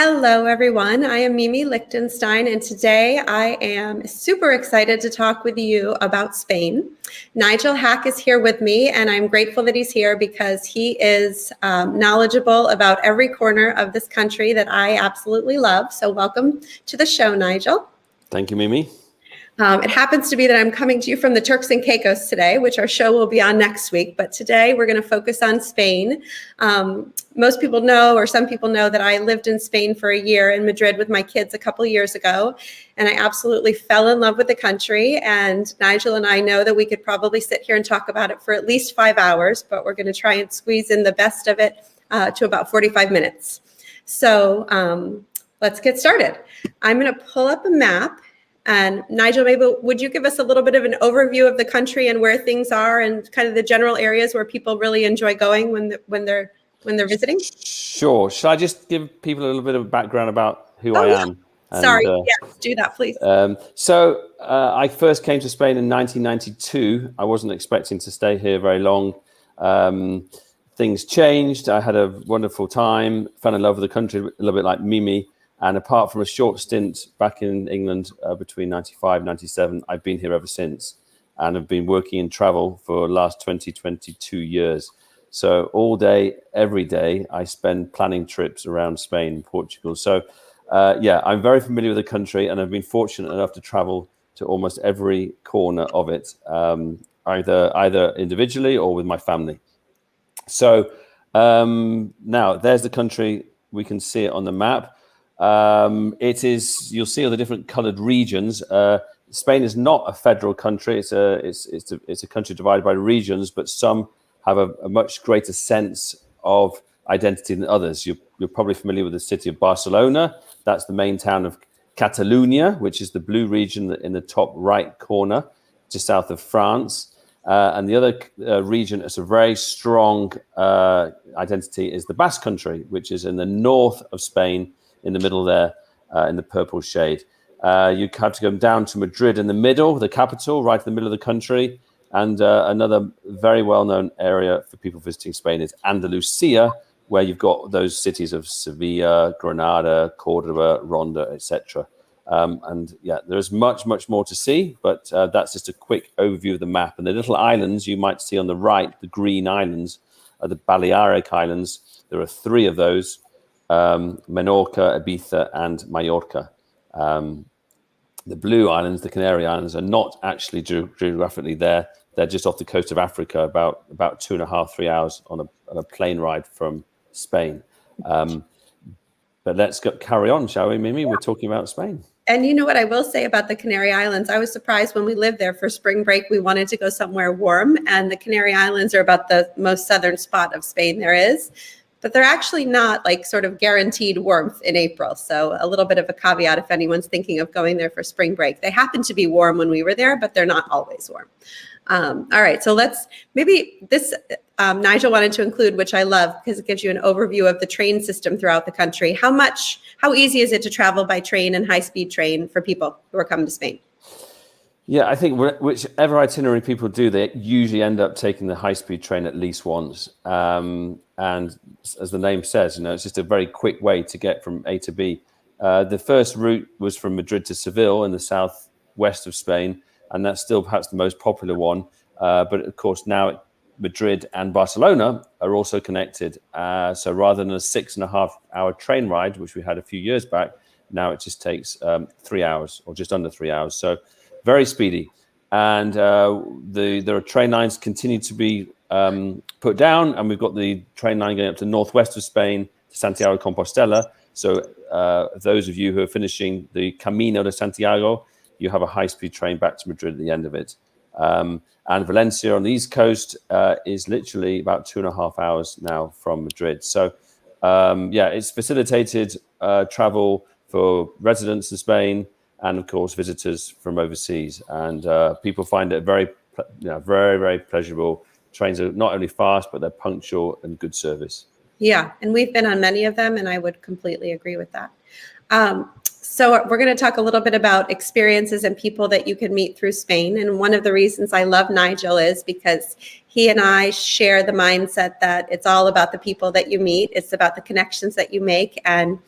Hello, everyone. I am Mimi Lichtenstein, and today I am super excited to talk with you about Spain. Nigel Hack is here with me, and I'm grateful that he's here because he is knowledgeable about every corner of this country that I absolutely love. So welcome to the show, Nigel. Thank you, Mimi. It happens to be that I'm coming to you from the Turks and Caicos today, which our show will be on next week. But today we're going to focus on Spain. Most people know, or some people know, that I lived in Spain for a year in Madrid with my kids a couple of years ago. And I absolutely fell in love with the country. And Nigel and I know that we could probably sit here and talk about it for at least 5 hours, but we're going to try and squeeze in the best of it to about 45 minutes. So let's get started. I'm going to pull up a map. And Nigel, maybe would you give us a little bit of an overview of the country and where things are and kind of the general areas where people really enjoy going when they're visiting? Sure. Shall I just give people a little bit of background about who I am? And, Sorry, yes, do that, please. So I first came to Spain in 1992. I wasn't expecting to stay here very long. Things changed. I had a wonderful time, fell in love with the country, a little bit like Mimi. And apart from a short stint back in England between 95 and 97, I've been here ever since. And I've been working in travel for the last 22 years. So all day, every day, I spend planning trips around Spain and Portugal. So I'm very familiar with the country, and I've been fortunate enough to travel to almost every corner of it, either individually or with my family. So now there's the country. We can see it on the map. It is, you'll see all the different colored regions. Spain is not a federal country. It's a country divided by regions, but some have a much greater sense of identity than others. You're probably familiar with the city of Barcelona. That's the main town of Catalonia, which is the blue region in the top right corner, just south of France. And the other region is a very strong identity is the Basque country, which is in the north of Spain, in the middle there, in the purple shade. You have to go down to Madrid in the middle, the capital, right in the middle of the country. And another very well-known area for people visiting Spain is Andalusia, where you've got those cities of Sevilla, Granada, Cordoba, Ronda, etc. There's much, much more to see, but that's just a quick overview of the map. And the little islands you might see on the right, the green islands, are the Balearic Islands. There are 3 of those. Menorca, Ibiza, and Mallorca. The blue islands, the Canary Islands, are not actually geographically there. They're just off the coast of Africa, about 2.5-3 hours on a plane ride from Spain. But let's carry on, shall we, Mimi? We're talking about Spain. And you know what I will say about the Canary Islands? I was surprised when we lived there for spring break. We wanted to go somewhere warm, and the Canary Islands are about the most southern spot of Spain there is. But they're actually not like sort of guaranteed warmth in April. So a little bit of a caveat if anyone's thinking of going there for spring break. They happen to be warm when we were there, but they're not always warm. All right, so Nigel wanted to include, which I love because it gives you an overview of the train system throughout the country. How easy is it to travel by train and high-speed train for people who are coming to Spain? Yeah, I think whichever itinerary people do, they usually end up taking the high-speed train at least once. And as the name says, it's just a very quick way to get from A to B. The first route was from Madrid to Seville in the southwest of Spain, and that's still perhaps the most popular one. But of course, now Madrid and Barcelona are also connected. So rather than a 6.5-hour train ride, which we had a few years back, now it just takes 3 hours or just under 3 hours. So very speedy. And there are train lines continue to be put down, and we've got the train line going up to northwest of Spain to Santiago de Compostela. So those of you who are finishing the Camino de Santiago, you have a high-speed train back to Madrid at the end of it. And Valencia on the east coast is literally about 2.5 hours now from Madrid. So it's facilitated travel for residents in Spain and of course visitors from overseas. And people find it very, very pleasurable. Trains are not only fast, but they're punctual and good service. Yeah, and we've been on many of them, and I would completely agree with that. So we're going to talk a little bit about experiences and people that you can meet through Spain. And one of the reasons I love Nigel is because he and I share the mindset that it's all about the people that you meet. It's about the connections that you make. And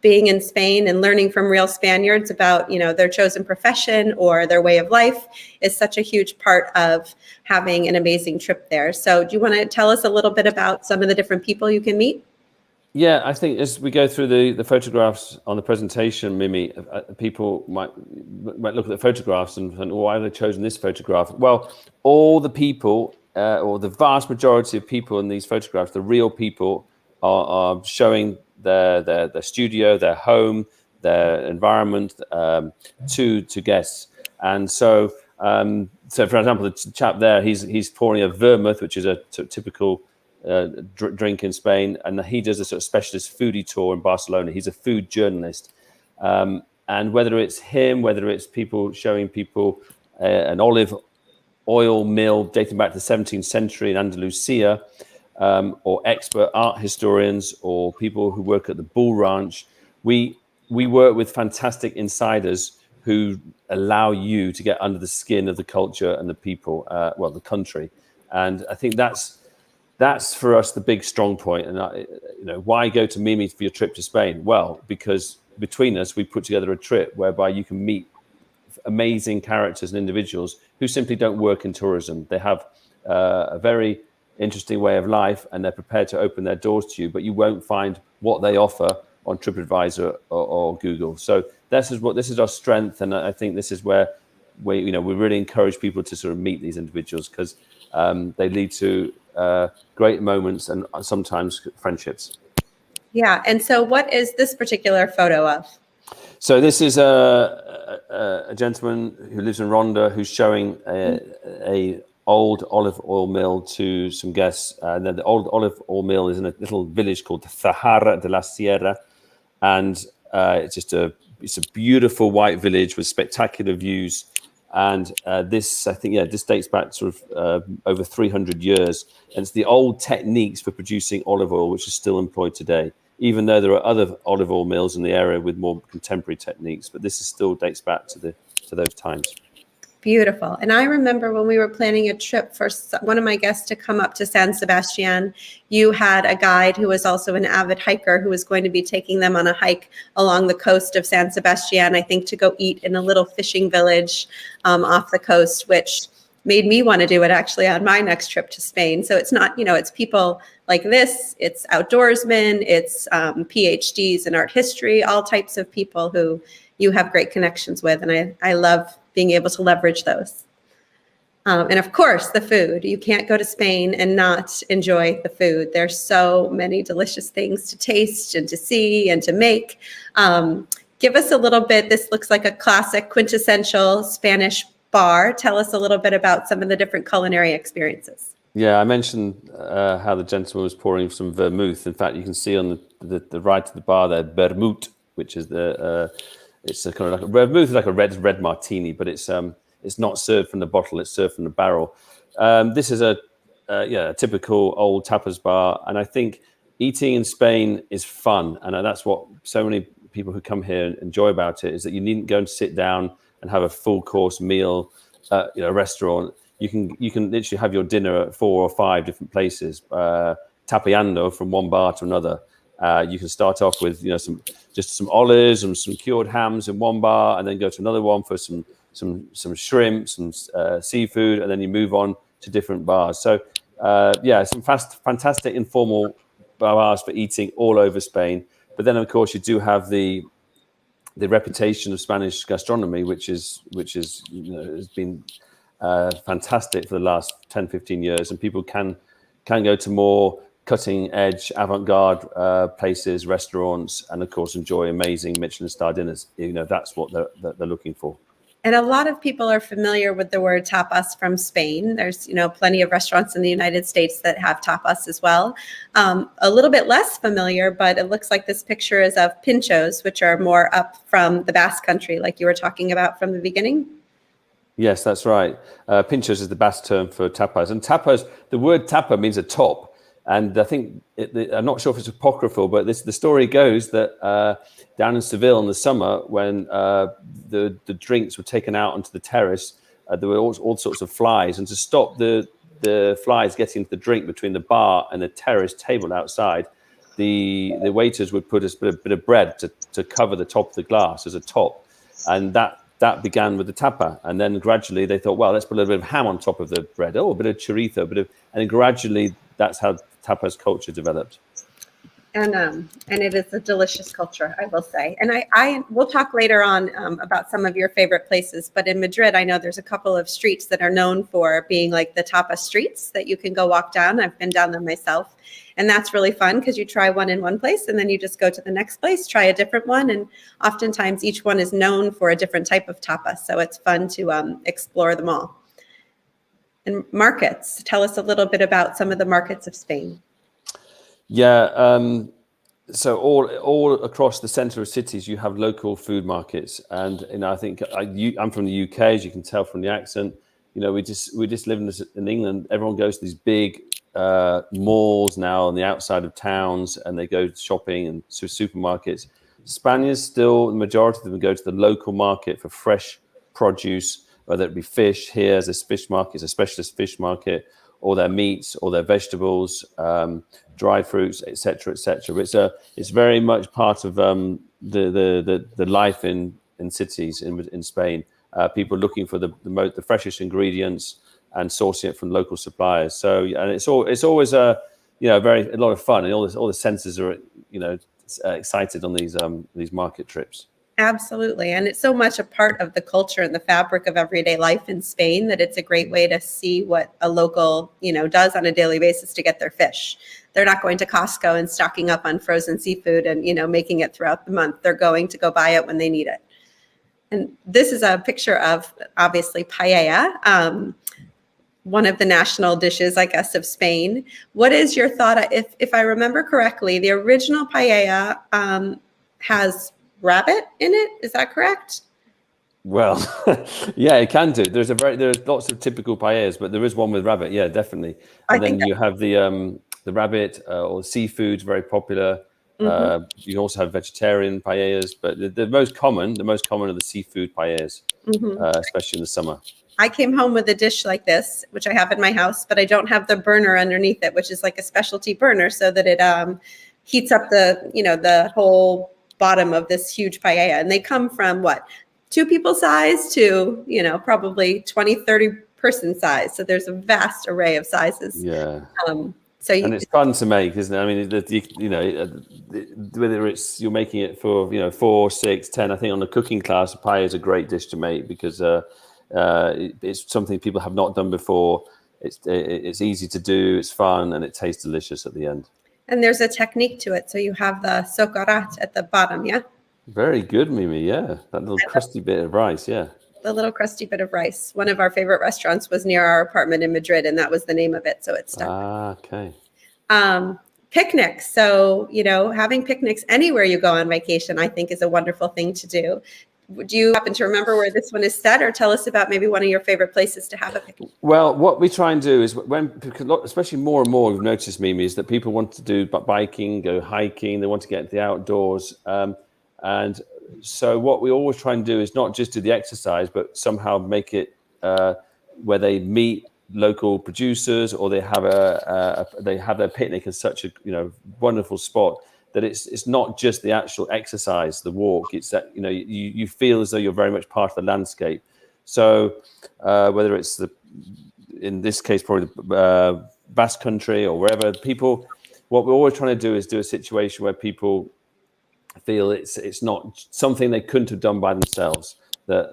being in Spain and learning from real Spaniards about, their chosen profession or their way of life is such a huge part of having an amazing trip there. So do you want to tell us a little bit about some of the different people you can meet? Yeah, I think as we go through the photographs on the presentation, Mimi, people might look at the photographs and why have they chosen this photograph? Well, all the people, or the vast majority of people in these photographs, the real people, are showing their studio, their home, their environment to guests. And so, for example, the chap there, he's pouring a Vermouth, which is a typical drink in Spain, and he does a sort of specialist foodie tour in Barcelona. He's a food journalist, and whether it's him, whether it's people showing people an olive oil mill dating back to the 17th century in Andalusia, or expert art historians, or people who work at the Bull Ranch, we work with fantastic insiders who allow you to get under the skin of the culture and the people, the country, and I think that's for us the big strong point. And why go to Mimi for your trip to Spain? Well, because between us, we put together a trip whereby you can meet amazing characters and individuals who simply don't work in tourism. They have a very interesting way of life, and they're prepared to open their doors to you, but you won't find what they offer on TripAdvisor or Google. So this is our strength, and I think this is where we really encourage people to sort of meet these individuals, because they lead to great moments and sometimes friendships. Yeah. And so what is this particular photo of? So this is a gentleman who lives in Ronda who's showing a old olive oil mill to some guests. And then the old olive oil mill is in a little village called Zahara de la Sierra. And it's a beautiful white village with spectacular views. And this dates back sort of over 300 years. And it's the old techniques for producing olive oil, which is still employed today, even though there are other olive oil mills in the area with more contemporary techniques. But this still dates back to those times. Beautiful. And I remember when we were planning a trip for one of my guests to come up to San Sebastian, you had a guide who was also an avid hiker who was going to be taking them on a hike along the coast of San Sebastian, I think to go eat in a little fishing village off the coast, which made me want to do it actually on my next trip to Spain. So it's not, it's people like this, it's outdoorsmen, it's PhDs in art history, all types of people who you have great connections with. And I love being able to leverage those. And of course, the food. You can't go to Spain and not enjoy the food. There's so many delicious things to taste and to see and to make. Give us a little bit. This looks like a classic quintessential Spanish bar. Tell us a little bit about some of the different culinary experiences. Yeah, I mentioned how the gentleman was pouring some vermouth. In fact, you can see on the right of the bar there, Vermouth, which is it's a kind of like a vermouth, like a red martini, but it's not served from the bottle; it's served from the barrel. This is a typical old tapas bar, and I think eating in Spain is fun, and that's what so many people who come here enjoy about it. Is that you needn't go and sit down and have a full course meal at a restaurant. You can literally have your dinner at 4 or 5 different places, tapeando from one bar to another. You can start off with some olives and some cured hams in one bar, and then go to another one for some shrimp, some seafood, and then you move on to different bars. So some fantastic informal bars for eating all over Spain. But then of course you do have the reputation of Spanish gastronomy, which has been fantastic for the last 10-15 years, and people can go to more cutting edge avant-garde places, restaurants, and of course enjoy amazing Michelin star dinners. That's what they're looking for. And a lot of people are familiar with the word tapas from Spain. There's plenty of restaurants in the United States that have tapas as well. A little bit less familiar, but it looks like this picture is of pinxchos, which are more up from the Basque country, like you were talking about from the beginning. Yes, that's right. Pinxchos is the Basque term for tapas. And tapas, the word tapa means a top. And I think, I'm not sure if it's apocryphal, but the story goes that down in Seville in the summer, when the drinks were taken out onto the terrace, there were all sorts of flies. And to stop the flies getting into the drink between the bar and the terrace table outside, the waiters would put a bit of bread to cover the top of the glass as a top, and that began with the tapa, and then gradually they thought, well, let's put a little bit of ham on top of the bread, a bit of chorizo, and then gradually that's how tapas culture developed. And it is a delicious culture, I will say. And I we'll talk later on about some of your favorite places. But in Madrid, I know there's a couple of streets that are known for being like the tapa streets that you can go walk down. I've been down them myself. And that's really fun because you try one in one place and then you just go to the next place, try a different one. And oftentimes each one is known for a different type of tapa. So it's fun to explore them all. And markets, tell us a little bit about some of the markets of Spain. Yeah, so all across the centre of cities, you have local food markets, and I think I'm from the UK, as you can tell from the accent. We just live in England. Everyone goes to these big malls now on the outside of towns, and they go shopping and to supermarkets. Spaniards still, the majority of them go to the local market for fresh produce, whether it be fish. Here, there's a fish market, it's a specialist fish market, or their meats, or their vegetables, dried fruits, etc., etc. But it's very much part of the life in cities in Spain. People looking for the freshest ingredients and sourcing it from local suppliers. So, and it's always a lot of fun, and all the senses are excited on these market trips. Absolutely. And it's so much a part of the culture and the fabric of everyday life in Spain that it's a great way to see what a local, does on a daily basis to get their fish. They're not going to Costco and stocking up on frozen seafood and, making it throughout the month. They're going to go buy it when they need it. And this is a picture of, obviously, paella, one of the national dishes, I guess, of Spain. What is your thought? If I remember correctly, the original paella has rabbit in it. Is that correct? Well, yeah, it can do. There's lots of typical paellas, but there is one with rabbit. Yeah, definitely. And then you have the rabbit or seafood, very popular. Mm-hmm. You can also have vegetarian paellas, but the most common are the seafood paellas, mm-hmm. Especially in the summer. I came home with a dish like this, which I have in my house, but I don't have the burner underneath it, which is like a specialty burner, so that it heats up the whole bottom of this huge paella. And they come from 2 people size to probably 20-30 person size. So there's a vast array of sizes. Yeah. And it's fun to make, isn't it? I mean, whether it's you're making it for 4, 6, 10. I think on the cooking class, a paella is a great dish to make because it's something people have not done before. It's easy to do, it's fun, and it tastes delicious at the end. And there's a technique to it. So you have the socarrat at the bottom, yeah? Very good, Mimi, yeah. That little crusty bit of rice, yeah. The little crusty bit of rice. One of our favorite restaurants was near our apartment in Madrid, and that was the name of it, so it stuck. Ah, okay. Picnics. So, having picnics anywhere you go on vacation, I think is a wonderful thing to do. Do you happen to remember where this one is set, or tell us about maybe one of your favorite places to have a picnic? Well, what we try and do is especially more and more, we've noticed, Mimi, is that people want to do biking, go hiking, they want to get into the outdoors. And so what we always try and do is not just do the exercise, but somehow make it where they meet local producers, or they have their picnic in such a wonderful spot that it's not just the actual exercise, the walk. It's that you feel as though you're very much part of the landscape. So whether it's in this case probably the Basque country or wherever, people, what we're always trying to do is do a situation where people feel it's not something they couldn't have done by themselves. That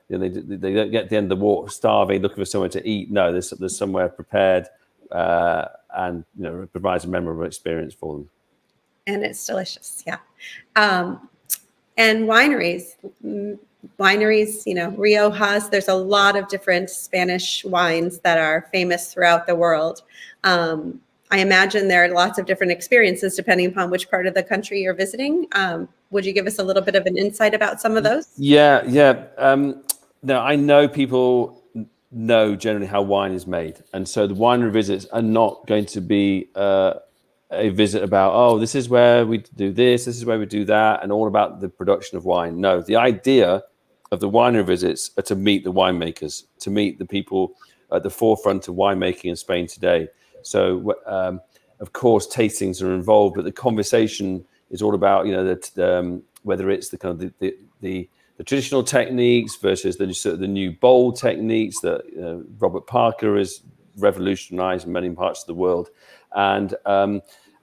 they don't get to the end of the walk starving, looking for somewhere to eat. No, there's somewhere prepared, and it provides a memorable experience for them. And it's delicious, yeah. And wineries, Riojas. There's a lot of different Spanish wines that are famous throughout the world. I imagine there are lots of different experiences depending upon which part of the country you're visiting. Would you give us a little bit of an insight about some of those? Yeah. Now, I know people know generally how wine is made. And so the winery visits are not going to be a visit about, this is where we do this is where we do that, and all about the production of wine. No, the idea of the winery visits are to meet the winemakers, to meet the people at the forefront of winemaking in Spain today. So of course, tastings are involved, but the conversation is all about, whether it's the kind of the traditional techniques versus the new bold techniques that Robert Parker has revolutionized in many parts of the world, and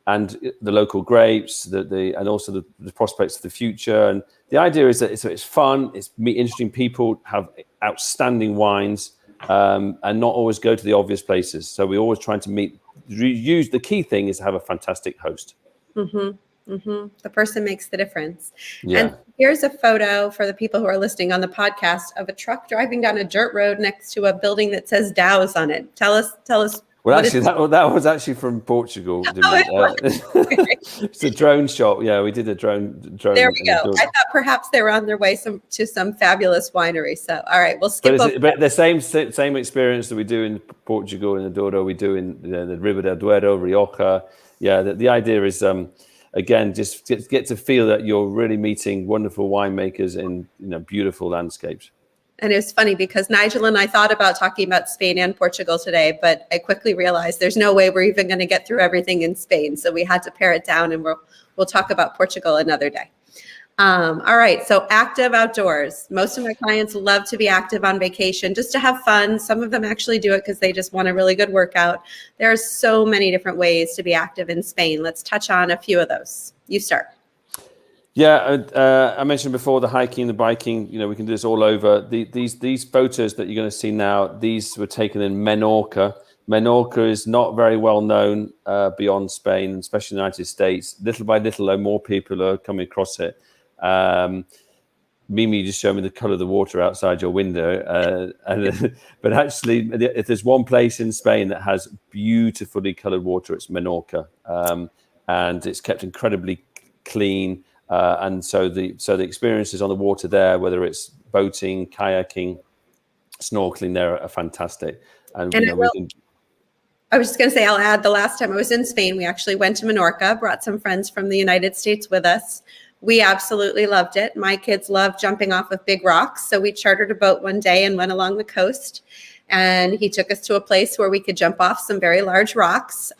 the local grapes, and also the prospects of the future. And the idea is that it's fun, it's meet interesting people, have outstanding wines, and not always go to the obvious places. So we're always trying to use the key thing is to have a fantastic host. The person makes the difference. Yeah. And here's a photo for the people who are listening on the podcast of a truck driving down a dirt road next to a building that says Dow's on it. Tell us. Well, actually, that was actually from Portugal. It's a drone shot. Yeah, we did a drone. There we go. I thought perhaps they were on their way to some fabulous winery. So, all right, we'll skip over. But the same experience that we do in Portugal, in the Douro, we do in the Riba del Duero, Rioja. Yeah, the idea is, again, just get to feel that you're really meeting wonderful winemakers in beautiful landscapes. And it was funny because Nigel and I thought about talking about Spain and Portugal today, but I quickly realized there's no way we're even going to get through everything in Spain. So we had to pare it down, and we'll talk about Portugal another day. All right. So active outdoors. Most of my clients love to be active on vacation just to have fun. Some of them actually do it because they just want a really good workout. There are so many different ways to be active in Spain. Let's touch on a few of those. You start. Yeah, I mentioned before the hiking, the biking. We can do this all over. These photos that you're going to see now, these were taken in Menorca. Menorca is not very well known beyond Spain, especially the United States. Little by little, though, more people are coming across it. Mimi just showed me the color of the water outside your window. But actually, if there's one place in Spain that has beautifully colored water, it's Menorca. And it's kept incredibly clean. And so the experiences on the water there, whether it's boating, kayaking, snorkeling, there are fantastic. And I was just going to say, I'll add, the last time I was in Spain, we actually went to Menorca, brought some friends from the United States with us. We absolutely loved it. My kids love jumping off of big rocks. So we chartered a boat one day and went along the coast. And he took us to a place where we could jump off some very large rocks.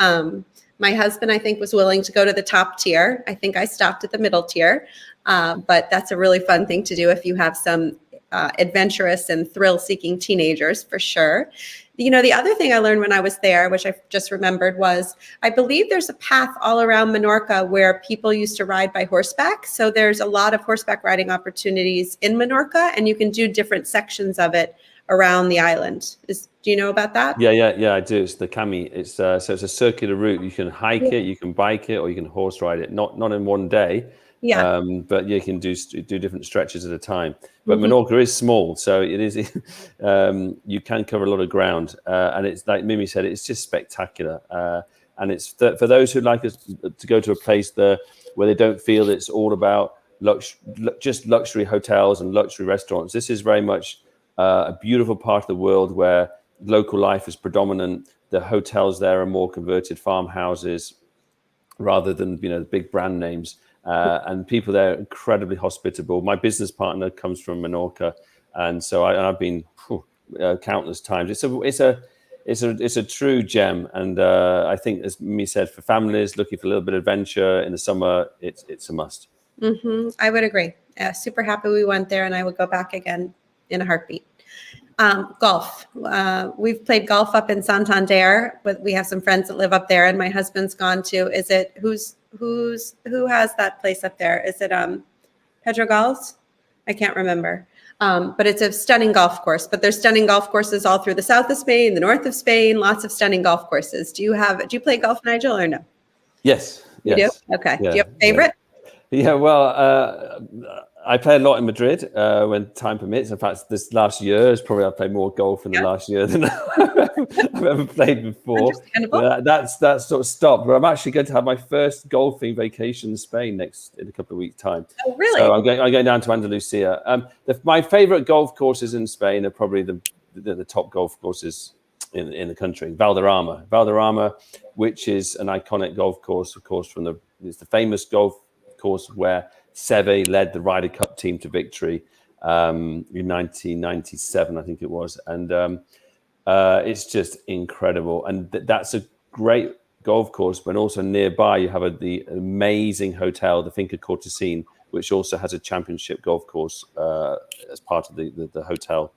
My husband, I think, was willing to go to the top tier. I think I stopped at the middle tier. But that's a really fun thing to do if you have some adventurous and thrill-seeking teenagers, for sure. The other thing I learned when I was there, which I just remembered, was I believe there's a path all around Menorca where people used to ride by horseback. So there's a lot of horseback riding opportunities in Menorca, and you can do different sections of it around the island. Do you know about that? Yeah, I do. It's the Cami. It's so it's a circular route. You can hike it, you can bike it, or you can horse ride it. Not in one day. Yeah. But you can do different stretches at a time. But Menorca is small, so it is. You can cover a lot of ground, and it's like Mimi said, it's just spectacular. And it's for those who like us to go to a place where they don't feel it's all about just luxury hotels and luxury restaurants. This is very much a beautiful part of the world where local life is predominant. The hotels there are more converted farmhouses rather than the big brand names. And people there are incredibly hospitable. My business partner comes from Menorca, and so I've been countless times. It's a true gem, and I think, as Mimi said, for families looking for a little bit of adventure in the summer, it's a must. I would agree. Super happy we went there, and I would go back again in a heartbeat. Golf. We've played golf up in Santander, but we have some friends that live up there, and my husband's gone to. Is it who has that place up there? Is it Pedro Gals? I can't remember. But it's a stunning golf course. But there's stunning golf courses all through the south of Spain, the north of Spain. Lots of stunning golf courses. Do you play golf, Nigel, or no? Yes. You do? Okay. Do you have a favorite? Yeah. Well, I play a lot in Madrid when time permits. In fact, this last year I've played more golf in the last year than I've ever played before. That's sort of stopped. But I'm actually going to have my first golfing vacation in Spain in a couple of weeks' time. Oh, really? So I'm going down to Andalusia. My favorite golf courses in Spain are probably the top golf courses in the country. Valderrama, which is an iconic golf course, of course, it's the famous golf course where Seve led the Ryder Cup team to victory in 1997, I think it was. And it's just incredible. And that's a great golf course, but also nearby you have the amazing hotel, the Finca Cortesine, which also has a championship golf course as part of the hotel.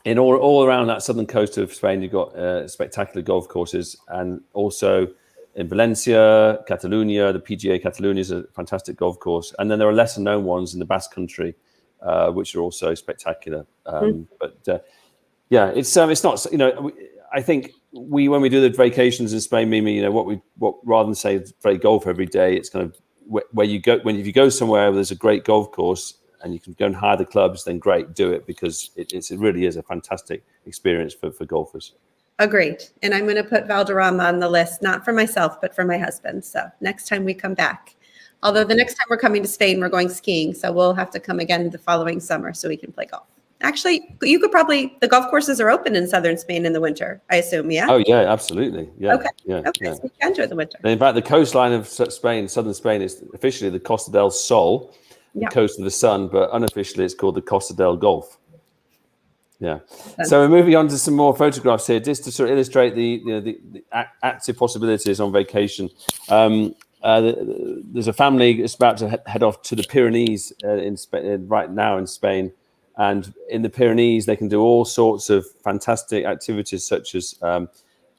In all around that southern coast of Spain, you've got spectacular golf courses, and also in Valencia, Catalonia, the PGA Catalonia is a fantastic golf course, and then there are lesser known ones in the Basque Country, which are also spectacular. But yeah, it's not, I think when we do the vacations in Spain, Mimi, what rather than say play golf every day, it's kind of where you go. If you go somewhere where there's a great golf course and you can go and hire the clubs, then great, do it, because it really is a fantastic experience for golfers. Agreed. And I'm going to put Valderrama on the list, not for myself, but for my husband. So next time we come back, although the next time we're coming to Spain, we're going skiing. So we'll have to come again the following summer so we can play golf. Actually, you could probably, the golf courses are open in southern Spain in the winter, I assume, yeah? Oh, yeah, absolutely. Yeah. Okay. Yeah, okay, yeah. so we can do it in the winter. And in fact, the coastline of Spain, southern Spain, is officially the Costa del Sol, the coast of the sun, but unofficially it's called the Costa del Golf. Yeah. So we're moving on to some more photographs here, just to sort of illustrate the active possibilities on vacation. There's a family that's about to head off to the Pyrenees right now in Spain. And in the Pyrenees, they can do all sorts of fantastic activities, such as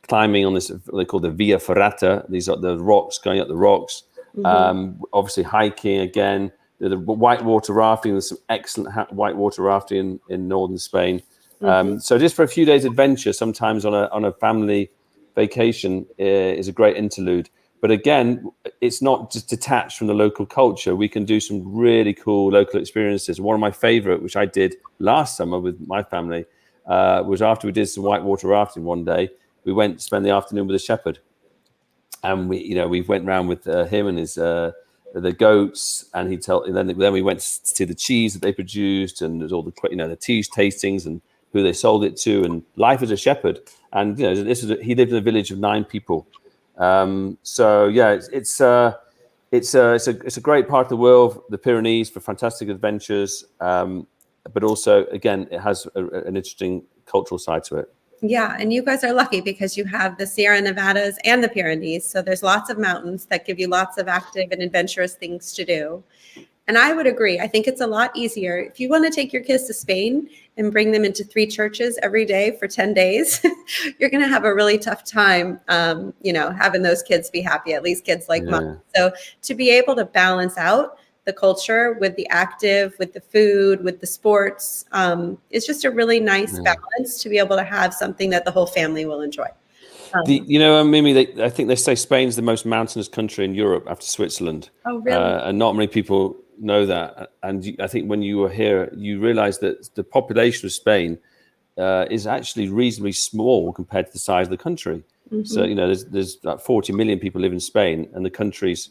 climbing on this, what they call the Via Ferrata. These are the rocks, going up the rocks. Obviously hiking again. The whitewater rafting. There's some excellent whitewater rafting in northern Spain. So just for a few days adventure, sometimes on a family vacation, is a great interlude. But again, it's not just detached from the local culture. We can do some really cool local experiences. One of my favorite, which I did last summer with my family, was after we did some whitewater rafting one day, we went to spend the afternoon with a shepherd. And we went around with him and his the goats, and then we went to see the cheese that they produced, and there's all the cheese tastings and who they sold it to, and life as a shepherd. And he lived in a village of 9 people. So yeah, it's a great part of the world, the Pyrenees, for fantastic adventures. But also, again, it has an interesting cultural side to it. Yeah, and you guys are lucky because you have the Sierra Nevadas and the Pyrenees. So there's lots of mountains that give you lots of active and adventurous things to do. And I would agree. I think it's a lot easier. If you want to take your kids to Spain and bring them into 3 churches every day for 10 days, you're going to have a really tough time, having those kids be happy, at least kids like mine. So to be able to balance out the culture with the active, with the food, with the sports, it's just a really nice balance to be able to have something that the whole family will enjoy. Mimi, I think they say Spain's the most mountainous country in Europe after Switzerland. Oh, really? And not many people know that. And I think when you were here, you realized that the population of Spain is actually reasonably small compared to the size of the country. So, there's like 40 million people live in Spain, and the country's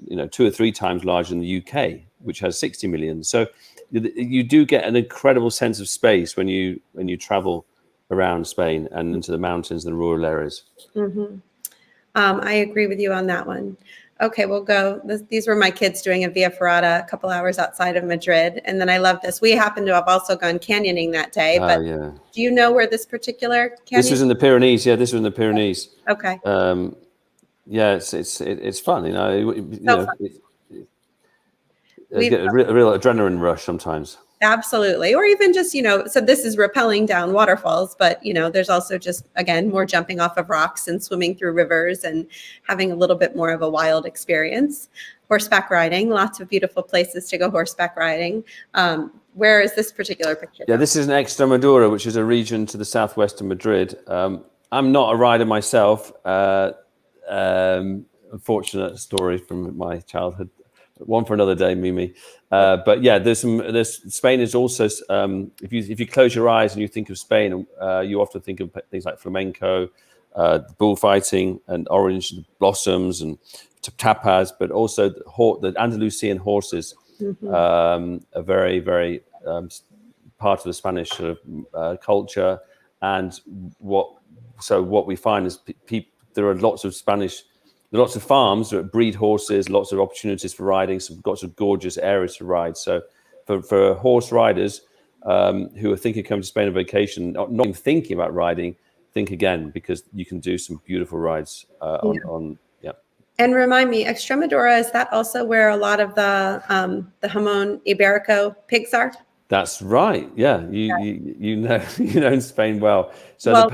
2 or 3 times larger than the UK, which has 60 million. So you do get an incredible sense of space when you travel around Spain and into the mountains and the rural areas. I agree with you on that one. Okay, we'll go. These were my kids doing a Via Ferrata a couple hours outside of Madrid. And then I love this. We happen to have also gone canyoning that day. But do you know where this particular canyon? This was in the Pyrenees. Yeah, this was in the Pyrenees. Okay. Yeah, it's fun. You get a real adrenaline rush sometimes. Absolutely. Or even just, so this is rappelling down waterfalls, but, there's also just, again, more jumping off of rocks and swimming through rivers and having a little bit more of a wild experience. Horseback riding, lots of beautiful places to go horseback riding. Where is this particular picture? Yeah, this is in Extremadura, which is a region to the southwest of Madrid. I'm not a rider myself. Unfortunate story from my childhood. One for another day, Mimi. But yeah, Spain is also, if you close your eyes and you think of Spain, you often think of things like flamenco, bullfighting, and orange blossoms and tapas, but also the Andalusian horses are very, very part of the Spanish sort of culture. And what we find is there are lots of farms that breed horses, lots of opportunities for riding, lots of gorgeous areas to ride. So for horse riders who are thinking of coming to Spain on vacation, not even thinking about riding, think again, because you can do some beautiful rides on. And remind me, Extremadura, is that also where a lot of the jamon Iberico pigs are? That's right. Yeah, you know you know Spain well. So Well,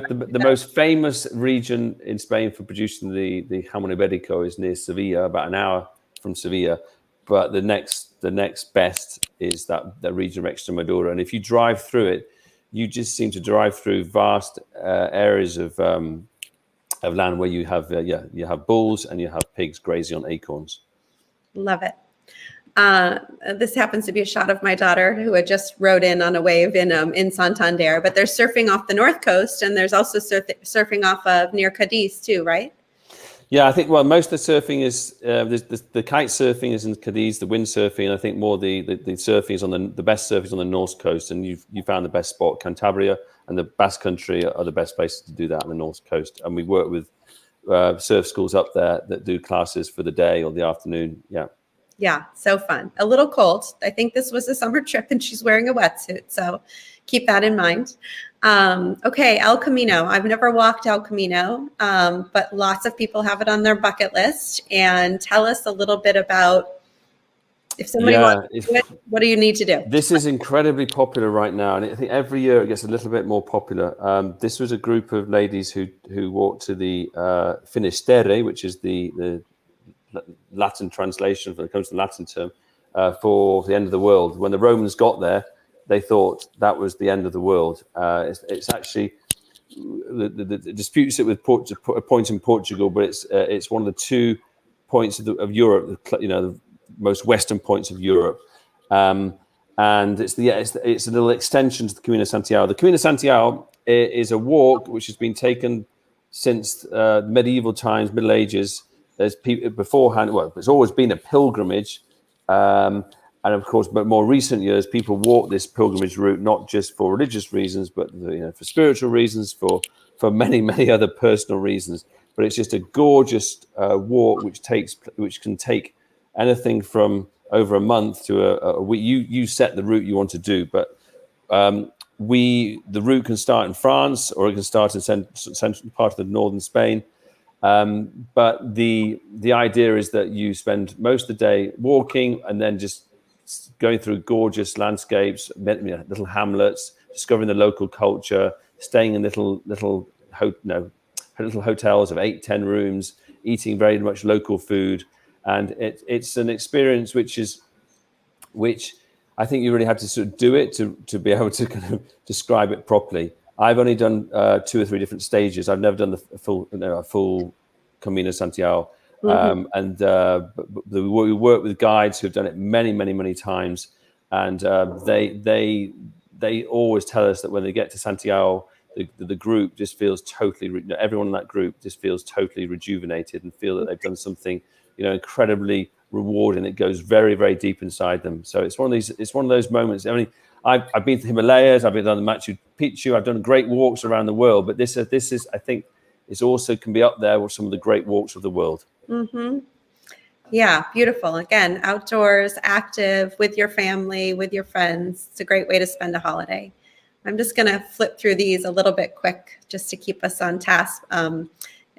the most famous region in Spain for producing the jamon Iberico is near Sevilla, about an hour from Sevilla. But the next best is that region of Extremadura. And if you drive through it, you just seem to drive through vast areas of land where you have you have bulls and you have pigs grazing on acorns. love it. This happens to be a shot of my daughter who had just rode in on a wave in Santander, but they're surfing off the north coast, and there's also surfing off of near Cadiz too, right? Yeah, I think most of the surfing is the kite surfing is in Cadiz, the windsurfing. I think more the surfing is on the best surfing is on the north coast, and you found the best spot. Cantabria and the Basque Country are the best places to do that on the north coast. And we work with surf schools up there that do classes for the day or the afternoon. Yeah, so fun. A little cold. I think this was a summer trip and she's wearing a wetsuit. So keep that in mind. Okay, El Camino. I've never walked El Camino, but lots of people have it on their bucket list. And tell us a little bit about if somebody wants to do it, what do you need to do? This is incredibly popular right now. And I think every year it gets a little bit more popular. This was a group of ladies who walked to the Finisterre, which is the Latin translation, when it comes to the Latin term, for the end of the world. When the Romans got there, they thought that was the end of the world. It's actually the disputes it with a point in Portugal, but it's one of the 2 points of Europe, the most western points of Europe, and it's a little extension to the Camino de Santiago. The Camino de Santiago is a walk which has been taken since medieval times, Middle Ages. There's people beforehand. Well, it's always been a pilgrimage, and of course, but more recent years, people walk this pilgrimage route not just for religious reasons, but for spiritual reasons, for many other personal reasons. But it's just a gorgeous walk which can take anything from over a month to a week. You set the route you want to do, but the route can start in France or it can start in central part of the northern Spain. But the idea is that you spend most of the day walking and then just going through gorgeous landscapes, little hamlets, discovering the local culture, staying in little hotels of 8-10 rooms, eating very much local food, and it's an experience which I think you really have to sort of do it to be able to kind of describe it properly. I've only done 2 or 3 different stages. I've never done a full Camino de Santiago. Mm-hmm. We work with guides who've done it many times, and they always tell us that when they get to Santiago, the group just feels totally. Everyone in that group just feels totally rejuvenated and feel that they've done something, incredibly rewarding. It goes very deep inside them. So it's one of those moments. I mean, I've been to the Himalayas, I've been on the Machu Picchu, I've done great walks around the world, but this is I think is also can be up there with some of the great walks of the world. Mm-hmm. Yeah, beautiful. Again, outdoors, active, with your family, with your friends. It's a great way to spend a holiday. I'm just going to flip through these a little bit quick just to keep us on task.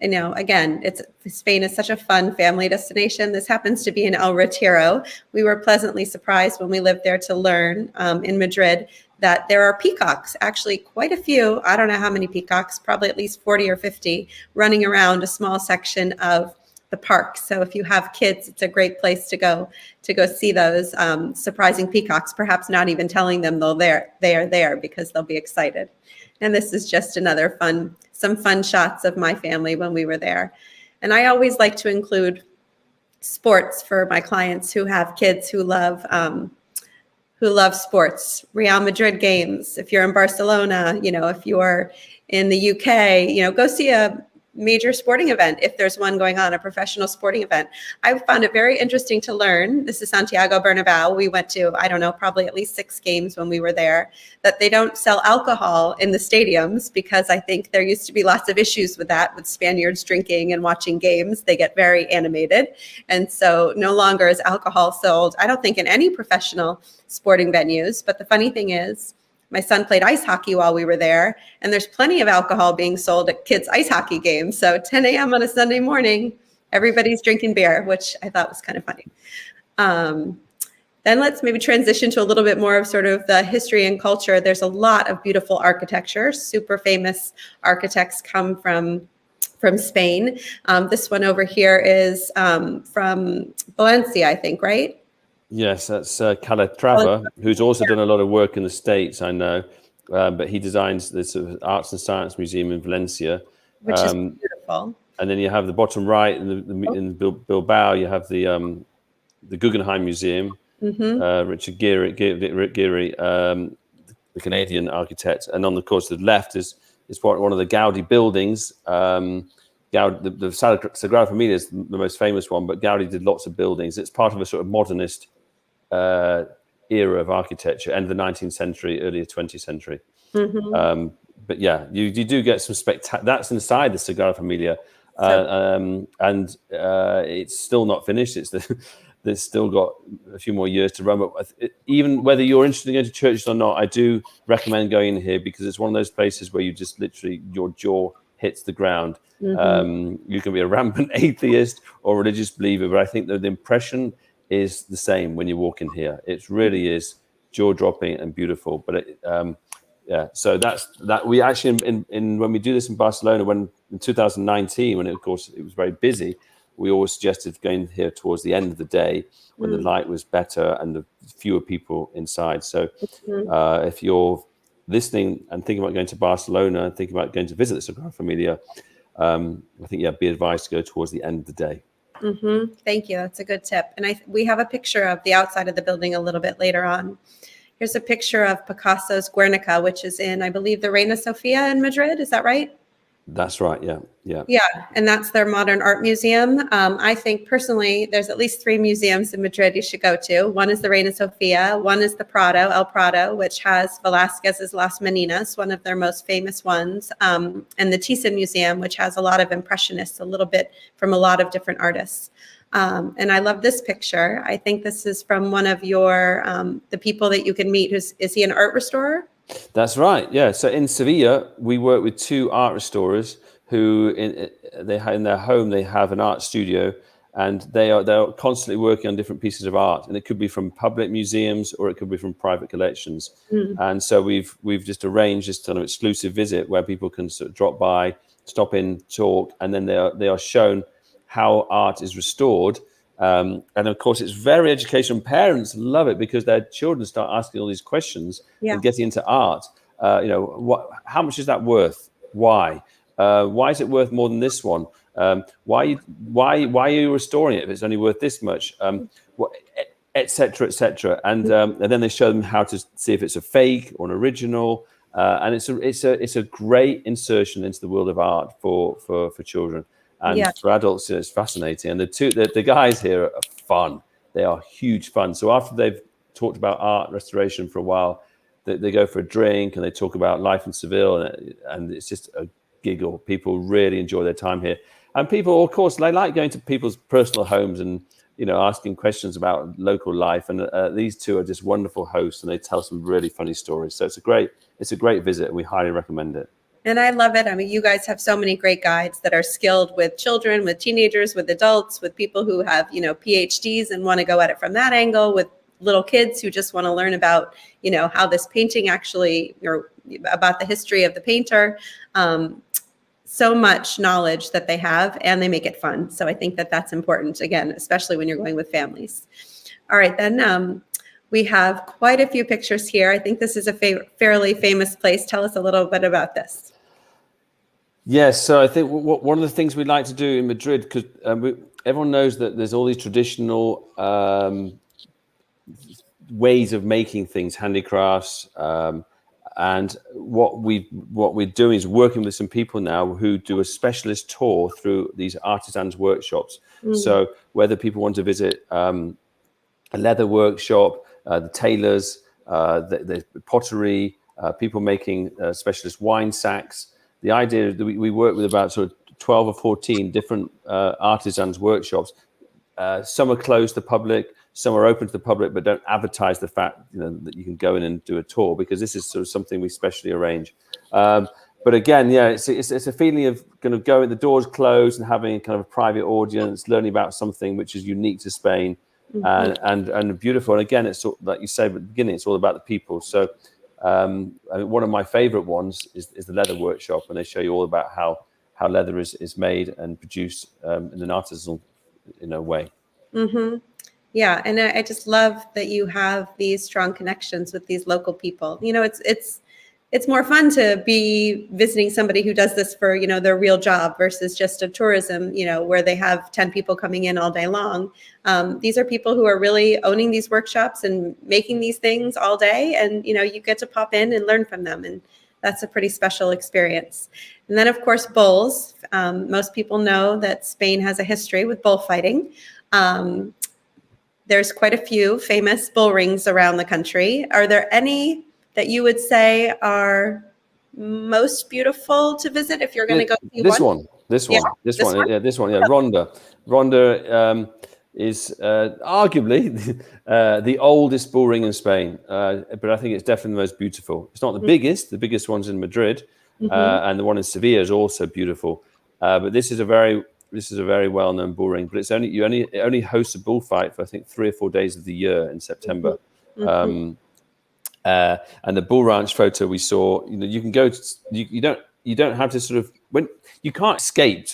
Again, Spain is such a fun family destination. This happens to be in El Retiro. We were pleasantly surprised when we lived there to learn in Madrid that there are peacocks, actually quite a few. I don't know how many peacocks, probably at least 40 or 50 running around a small section of the park. So if you have kids, it's a great place to go see those surprising peacocks, perhaps not even telling them they are there because they'll be excited. And this is just another some fun shots of my family when we were there. And I always like to include sports for my clients who have kids who love sports. Real Madrid games. If you're in Barcelona, if you're in the UK, go see a major sporting event if there's one going on, a professional sporting event. I found it very interesting to learn. This is Santiago Bernabeu. We went to, probably at least 6 games when we were there, that they don't sell alcohol in the stadiums because I think there used to be lots of issues with that, with Spaniards drinking and watching games. They get very animated. And so no longer is alcohol sold, I don't think, in any professional sporting venues. But the funny thing is, my son played ice hockey while we were there, and there's plenty of alcohol being sold at kids' ice hockey games. So 10 a.m. on a Sunday morning, everybody's drinking beer, which I thought was kind of funny. Then let's maybe transition to a little bit more of sort of the history and culture. There's a lot of beautiful architecture. Super famous architects come from Spain. This one over here is from Valencia, I think, right? Yes, that's Calatrava, who's also done a lot of work in the States, I know. But he designs the sort of Arts and Science Museum in Valencia. Which is beautiful. And then you have the bottom right in Bilbao, you have the Guggenheim Museum. Richard Geary, the Canadian architect, and on the course to the left is one of the Gaudi buildings. The Sagrada Familia is the most famous one, but Gaudi did lots of buildings. It's part of a sort of modernist era of architecture, end of the 19th century, early 20th century. But yeah, you do get some spectacular. That's inside the Sagrada Familia, and it's still not finished. There's still got a few more years to run. But even whether you're interested in going to churches or not, I do recommend going in here because it's one of those places where you just literally, your jaw hits the ground. You can be a rampant atheist or religious believer, but I think that the impression is the same when you walk in here. It really is jaw-dropping and beautiful. But yeah, so that's that. We actually, in when we do this in Barcelona, when in 2019, when of course it was very busy, we always suggested going here towards the end of the day when the light was better and the fewer people inside. So if you're listening and thinking about going to Barcelona and thinking about going to visit the Sagrada Familia, I think, yeah, be advised to go towards the end of the day. Thank you. That's a good tip. And we have a picture of the outside of the building a little bit later on. Here's a picture of Picasso's Guernica, which is in, I believe, the Reina Sofia in Madrid. Is that right? That's right. Yeah. Yeah, and that's their modern art museum. I think personally, there's at least 3 museums in Madrid you should go to. One is the Reina Sofia. One is the Prado, El Prado, which has Velázquez's Las Meninas, one of their most famous ones, and the Thyssen Museum, which has a lot of impressionists, a little bit from a lot of different artists. And I love this picture. I think this is from one of your the people that you can meet. Is he an art restorer? That's right. Yeah. So in Sevilla, we work with 2 art restorers who in their home they have an art studio, and they're constantly working on different pieces of art, and it could be from public museums or it could be from private collections. And so we've just arranged this kind of exclusive visit where people can sort of drop by, stop in, talk, and then they are shown how art is restored. And of course, it's very educational. Parents love it because their children start asking all these questions and getting into art. How much is that worth? Why? Why is it worth more than this one? Why are you restoring it if it's only worth this much? Et cetera, et cetera. And then they show them how to see if it's a fake or an original. And it's a great insertion into the world of art for children. And for adults, it's fascinating. And the guys here are fun. They are huge fun. So after they've talked about art restoration for a while, they go for a drink and they talk about life in Seville, and it's just a giggle. People really enjoy their time here. And people, of course, they like going to people's personal homes and asking questions about local life. And these 2 are just wonderful hosts, and they tell some really funny stories. So it's a great visit, and we highly recommend it. And I love it. I mean, you guys have so many great guides that are skilled with children, with teenagers, with adults, with people who have, PhDs and want to go at it from that angle, with little kids who just want to learn about, how this painting actually, or about the history of the painter. So much knowledge that they have, and they make it fun. So I think that that's important, again, especially when you're going with families. All right, then we have quite a few pictures here. I think this is a fairly famous place. Tell us a little bit about this. Yes, so I think one of the things we'd like to do in Madrid, because everyone knows that there's all these traditional ways of making things, handicrafts, and what we're doing is working with some people now who do a specialist tour through these artisans workshops. So whether people want to visit a leather workshop, the tailors, the pottery, people making specialist wine sacks. The idea is that we work with about sort of 12 or 14 different artisans workshops, some are closed to the public, some are open to the public, but don't advertise the fact that you can go in and do a tour, because this is sort of something we specially arrange. But again, yeah, it's a feeling of kind of going, the doors closed and having kind of a private audience, learning about something which is unique to Spain, and beautiful. And again, it's like you say at the beginning, it's all about the people. So I mean, one of my favorite ones is the leather workshop, and they show you all about how leather is made and produced in an artisanal way. Yeah, and I just love that you have these strong connections with these local people. It's more fun to be visiting somebody who does this for their real job versus just a tourism where they have 10 people coming in all day long. These are people who are really owning these workshops and making these things all day, and you get to pop in and learn from them, and that's a pretty special experience. And then of course bulls. Most people know that Spain has a history with bullfighting. There's quite a few famous bull rings around the country. Are there any that you would say are most beautiful to visit if you're going to go see this one? This one. Ronda is arguably the oldest bull ring in Spain, but I think it's definitely the most beautiful. It's not the biggest. The biggest one's in Madrid, and the one in Sevilla is also beautiful. But this is a very well-known bull ring. But it only hosts a bullfight for I think 3 or 4 days of the year in September. And the bull ranch photo we saw, you can go. You don't have to sort of you can't escape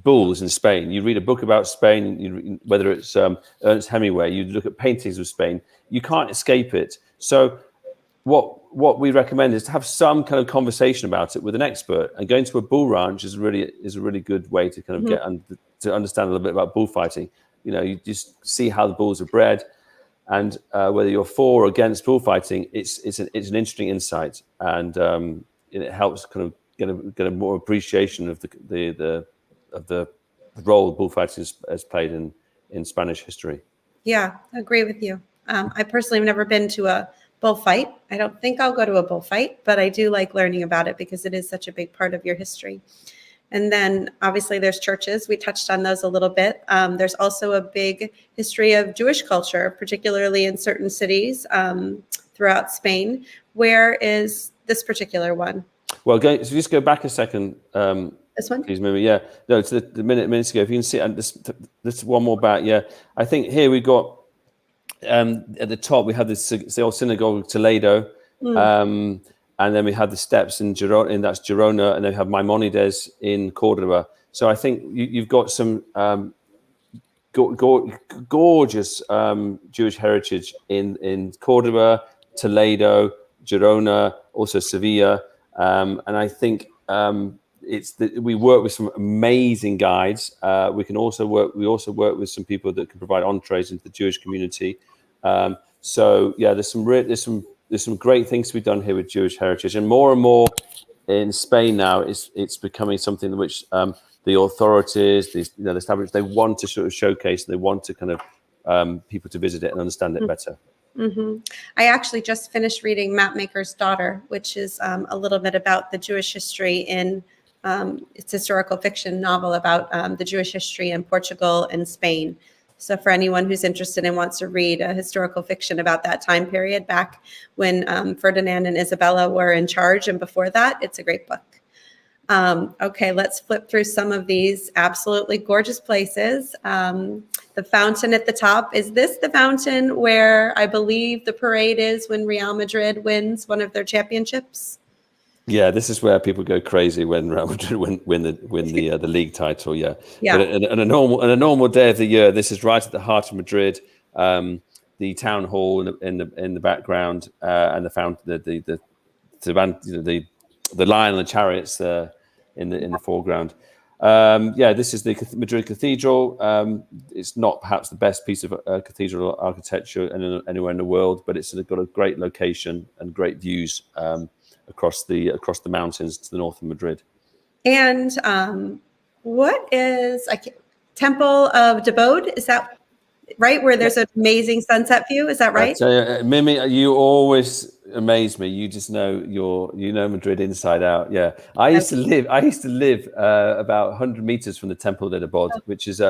bulls in Spain. You read a book about Spain, whether it's Ernest Hemingway. You look at paintings of Spain. You can't escape it. So what we recommend is to have some kind of conversation about it with an expert. And going to a bull ranch is a really good way to kind of get to understand a little bit about bullfighting. You just see how the bulls are bred. And whether you're for or against bullfighting, it's an interesting insight, and it helps kind of get a more appreciation of the role bullfighting has played in Spanish history. Yeah, I agree with you. I personally have never been to a bullfight. I don't think I'll go to a bullfight, but I do like learning about it because it is such a big part of your history. And then obviously there's churches. We touched on those a little bit. There's also a big history of Jewish culture, particularly in certain cities throughout Spain. Where is this particular one? Well, so just go back a second. This one? Please, maybe. Yeah. No, it's the minutes ago. If you can see, and this one more back. Yeah. I think here we got at the top, we have the old synagogue of Toledo. And then we have the steps in Girona, that's Girona, and then we have Maimonides in Cordoba. So I think you've got some gorgeous Jewish heritage in Cordoba, Toledo, Girona, also Sevilla, and I think we work with some amazing guides. We also work with some people that can provide entrees into the Jewish community. So yeah, there's some great things to be done here with Jewish heritage, and more in Spain now. It's becoming something which the authorities, the establishments, they want to sort of showcase. They want to kind of people to visit it and understand it better. I actually just finished reading Mapmaker's Daughter, which is a little bit about the Jewish history in it's a historical fiction novel about the Jewish history in Portugal and Spain. So for anyone who's interested and wants to read a historical fiction about that time period back when Ferdinand and Isabella were in charge and before that, it's a great book. Okay, let's flip through some of these absolutely gorgeous places. The fountain at the top, is this the fountain where I believe the parade is when Real Madrid wins one of their championships? Yeah, this is where people go crazy when Real Madrid win the league title. Yeah. But on a normal day of the year, this is right at the heart of Madrid. The town hall in the background, and the fountain, the lion and the chariots in the foreground. This is the Madrid Cathedral. It's not perhaps the best piece of cathedral architecture anywhere in the world, but it's got a great location and great views across the mountains to the north of Madrid. And what is Temple of Debode? Is that right? Where there's an amazing sunset view? Is that right? Mimi, you always amaze me. You just know Madrid inside out. Yeah, I used to live about 100 meters from the Temple de Debode, which is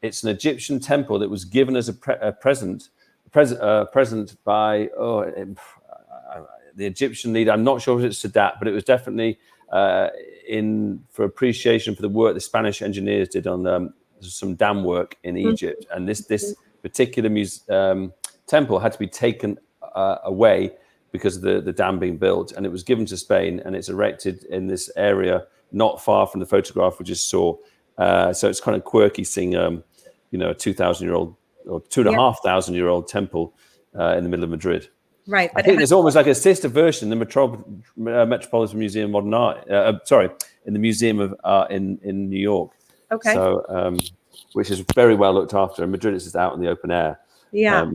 It's an Egyptian temple that was given as a present by the Egyptian leader. I'm not sure if it's Sadat, but it was definitely for appreciation for the work the Spanish engineers did on some dam work in Egypt. And this particular temple had to be taken away because of the dam being built, and it was given to Spain, and it's erected in this area not far from the photograph we just saw. So it's kind of quirky seeing a 2,000-year-old or 2,500-year-old temple in the middle of Madrid. Right. I think there's almost like a sister version in the Metropolitan Museum of Modern Art. In the Museum of Art in New York. Okay. So, which is very well looked after. And Madrid is just out in the open air. Yeah.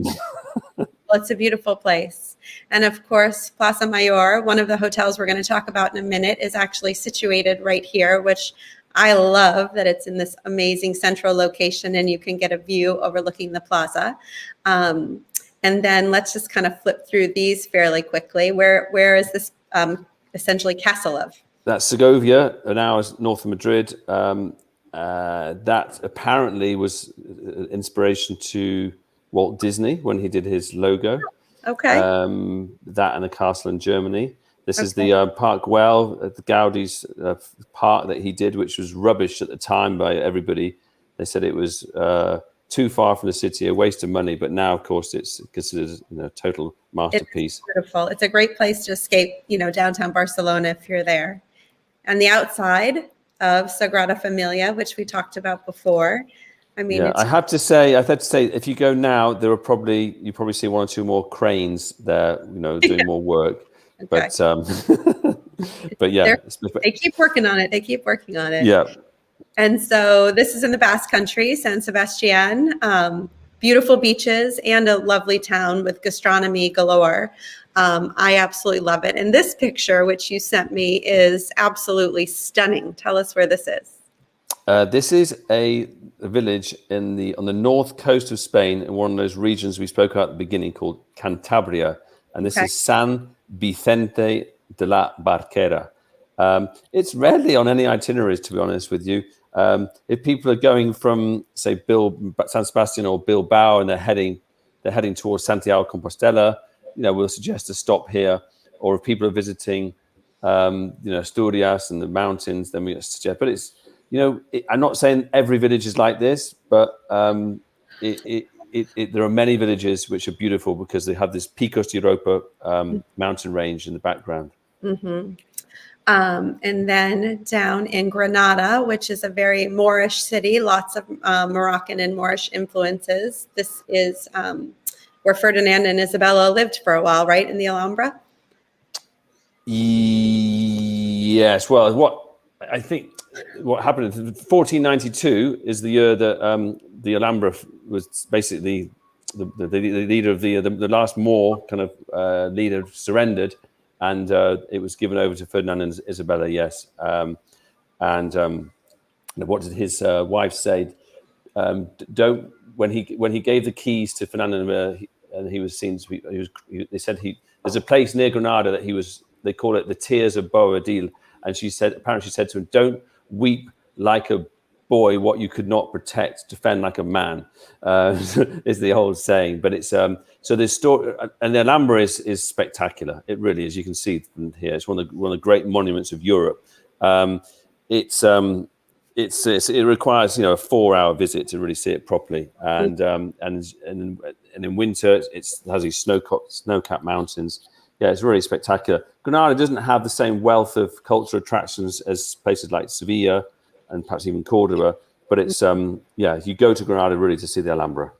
Well, it's a beautiful place. And of course, Plaza Mayor, one of the hotels we're going to talk about in a minute, is actually situated right here, which I love that it's in this amazing central location and you can get a view overlooking the plaza. And then let's just kind of flip through these fairly quickly. Where is this essentially castle of? That's Segovia, an hour north of Madrid. That apparently was inspiration to Walt Disney when he did his logo. Okay. That and a castle in Germany. This is the Park Güell, the Gaudi's park that he did, which was rubbish at the time by everybody. They said it was too far from the city, a waste of money. But now, of course, it's considered a total masterpiece. It's beautiful. It's a great place to escape, downtown Barcelona if you're there. And the outside of Sagrada Familia, which we talked about before. I mean, I have to say, if you go now, you probably see one or two more cranes there, doing more work. Okay. But yeah, they keep working on it. Yeah. And so this is in the Basque Country, San Sebastian. Beautiful beaches and a lovely town with gastronomy galore. I absolutely love it. And this picture, which you sent me, is absolutely stunning. Tell us where this is. This is a village on the north coast of Spain, in one of those regions we spoke about at the beginning called Cantabria. And this is San Vicente de la Barquera. It's rarely on any itineraries, to be honest with you. If people are going from, say, San Sebastian or Bilbao, and they're heading towards Santiago de Compostela, we'll suggest a stop here. Or if people are visiting, Asturias and the mountains, then we suggest. But it's, I'm not saying every village is like this, but there are many villages which are beautiful because they have this Picos de Europa mountain range in the background. Mm-hmm. And then down in Granada, which is a very Moorish city, lots of Moroccan and Moorish influences. This is where Ferdinand and Isabella lived for a while, right, in the Alhambra? Yes. Well, what happened in 1492 is the year that the Alhambra was basically the leader of the last Moor kind of leader surrendered, and it was given over to Ferdinand and Isabella. Yes, and what did his wife say? Don't when he gave the keys to Ferdinand and he was seen to be. They said there's a place near Granada that they call it the Tears of Boabdil, and she said to him, "Don't weep like a boy what you could not protect, defend like a man," is the old saying. But it's so this story, and the Alhambra is spectacular. It really is. You can see from here. It's one of the great monuments of Europe. It requires a 4-hour visit to really see it properly. And in winter it has these snow-capped mountains. Yeah, it's really spectacular. Granada doesn't have the same wealth of cultural attractions as places like Sevilla and perhaps even Cordoba, but it's you go to Granada really to see the Alhambra.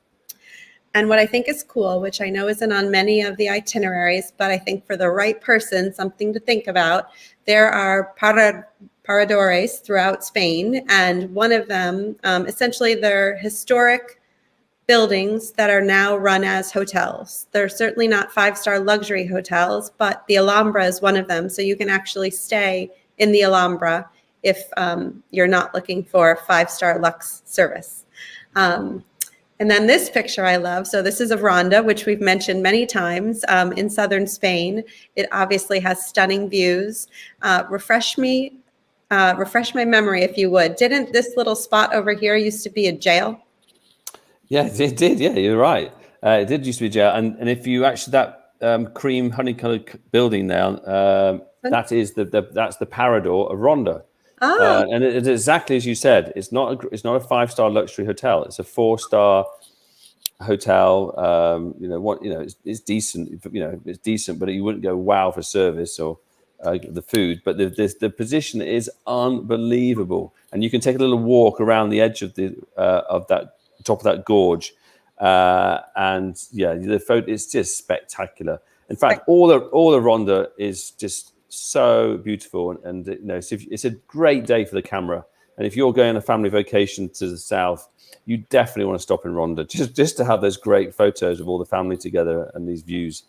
And what I think is cool, which I know isn't on many of the itineraries, but I think for the right person, something to think about, there are paradores throughout Spain, and one of them, essentially they're historic buildings that are now run as hotels. They're certainly not 5-star luxury hotels, but the Alhambra is one of them. So you can actually stay in the Alhambra if you're not looking for 5-star luxe service. And then this picture I love. So this is of Ronda, which we've mentioned many times in southern Spain. It obviously has stunning views. Refresh my memory, if you would. Didn't this little spot over here used to be a jail? Yeah, it did. Yeah, you're right. It did used to be jail, and if you actually that cream honey-colored building now, that is that's the Parador of Ronda, Oh, and it's exactly as you said. It's not a 5-star luxury hotel. It's a 4-star hotel. It's decent. It's decent, but you wouldn't go wow for service or the food. But the position is unbelievable, and you can take a little walk around the edge of that top of that gorge, and yeah, the photo is just spectacular. In fact, all the Ronda is just so beautiful, and it's a great day for the camera. And if you're going on a family vacation to the south, you definitely want to stop in Ronda just to have those great photos of all the family together and these views.